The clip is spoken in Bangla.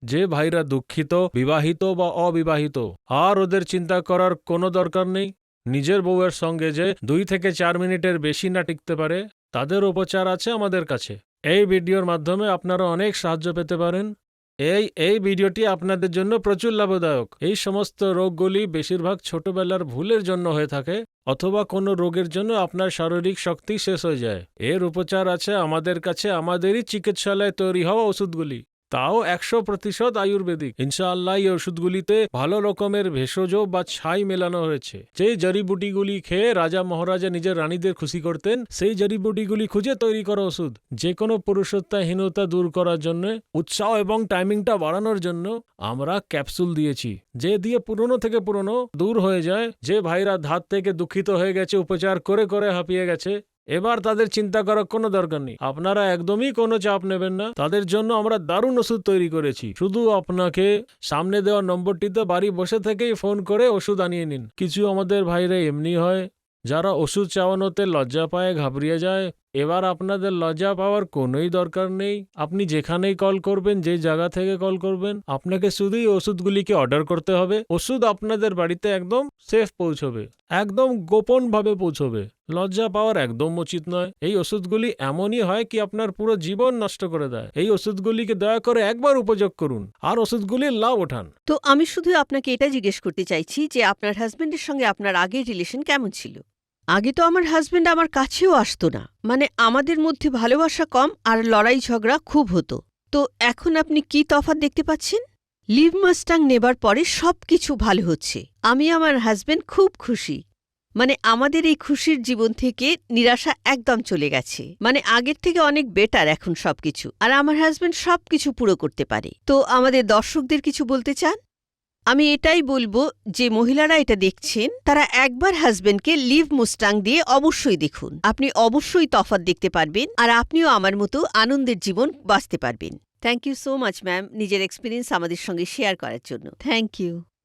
যে ভাইরা দুঃখিত, বিবাহিত বা অবিবাহিত, আর ওদের চিন্তা করার কোনো দরকার নেই। নিজের বউয়ের সঙ্গে যে 2 থেকে 4 মিনিটের বেশি না টিকতে পারে, তাদের উপচার আছে আমাদের কাছে। এই ভিডিওর মাধ্যমে আপনারা অনেক সাহায্য পেতে পারেন। এই ভিডিওটি আপনাদের জন্য প্রচুর লাভদায়ক। এই সমস্ত রোগগুলি বেশিরভাগ ছোটবেলার ভুলের জন্য হয়ে থাকে, অথবা কোনো রোগের জন্য আপনার শারীরিক শক্তি শেষ হয়ে যায়। এর উপচার আছে আমাদের কাছে, আমাদেরই চিকিৎসালয়ে তৈরি হওয়া ওষুধগুলি, তাও 100% আয়ুর্বেদিক। ইনশাআল্লাহ এই ওষুধগুলিতে ভালো রকমের ভেষজ বা ছাই মেলানো হয়েছে। যেই জড়িবুটিগুলি খেয়ে রাজা মহারাজা নিজের রানীদের খুশি করতেন, সেই জড়িবুটিগুলি খুঁজে তৈরি করা ওষুধ। যে কোনো পুরুষত্বহীনতা দূর করার জন্য, উৎসাহ এবং টাইমিংটা বাড়ানোর জন্য আমরা ক্যাপসুল দিয়েছি, যে দিয়ে পুরনো থেকে পুরনো দূর হয়ে যায়। যে ভাইরা ধাত থেকে দুঃখিত হয়ে গেছে, উপচার করে করে হাঁপিয়ে গেছে, এবার তাদের চিন্তা করার কোনো দরকার নেই। আপনারা একদমই কোনো চাপ নেবেন না। তাদের জন্য আমরা দারুণ ওষুধ তৈরি করেছি। শুধু আপনাকে সামনে দেওয়া নম্বরটিতে বাড়ি বসে থেকেই ফোন করে ওষুধ আনিয়ে নিন। কিছু আমাদের ভাইরা এমনি হয়, যারা ওষুধ চাওয়ানোতে লজ্জা পায়, ঘাবড়িয়ে যায়। এবার আপনাদের লজ্জা পাওয়ার কোনোই দরকার নেই। আপনি যেখানেই কল করবেন, যে জায়গা থেকে কল করবেন, আপনাকে শুধুই ওষুধগুলিকে অর্ডার করতে হবে। ওষুধ আপনাদের বাড়িতে একদম সেফ পৌঁছবে, একদম গোপনভাবে পৌঁছবে। লজ্জা পাওয়ার একদম উচিত নয়। এই ওষুধগুলি এমনই হয় কি আপনার পুরো জীবন নষ্ট করে দেয়। এই ওষুধগুলিকে দয়া করে একবার উপযোগ করুন আর ওষুধগুলির লাভ ওঠান। তো আমি শুধু আপনাকে এটা জিজ্ঞেস করতে চাইছি যে আপনার হাজবেন্ডের সঙ্গে আপনার আগের রিলেশন কেমন ছিল? আগে তো আমার হাজবেন্ড আমার কাছেও আসতো না, মানে আমাদের মধ্যে ভালোবাসা কম আর লড়াই ঝগড়া খুব হতো। তো এখন আপনি কি তফাৎ দেখতে পাচ্ছেন? লিভ মাস্টাং নেবার পরে সবকিছু ভালো হচ্ছে। আমি আমার হাজবেন্ড খুব খুশি। মানে আমাদের এই খুশির জীবন থেকে নিরাশা একদম চলে গেছে। মানে আগের থেকে অনেক বেটার এখন সবকিছু। আর আমার হাজবেন্ড সবকিছু পুরো করতে পারে। তো আমাদের দর্শকদের কিছু বলতে চান? আমি এটাই বলবো যে মহিলারা এটা দেখছেন, তারা একবার হাজবেন্ডকে লিভ মুস্টাং দিয়ে অবশ্যই দেখুন। আপনি অবশ্যই তফাৎ দেখতে পারবেন আর আপনিও আমার মতো আনন্দের জীবন বাঁচতে পারবেন। Thank you so much ma'am, নিজের এক্সপিরিয়েন্স আমাদের সঙ্গে শেয়ার করার জন্য। Thank you.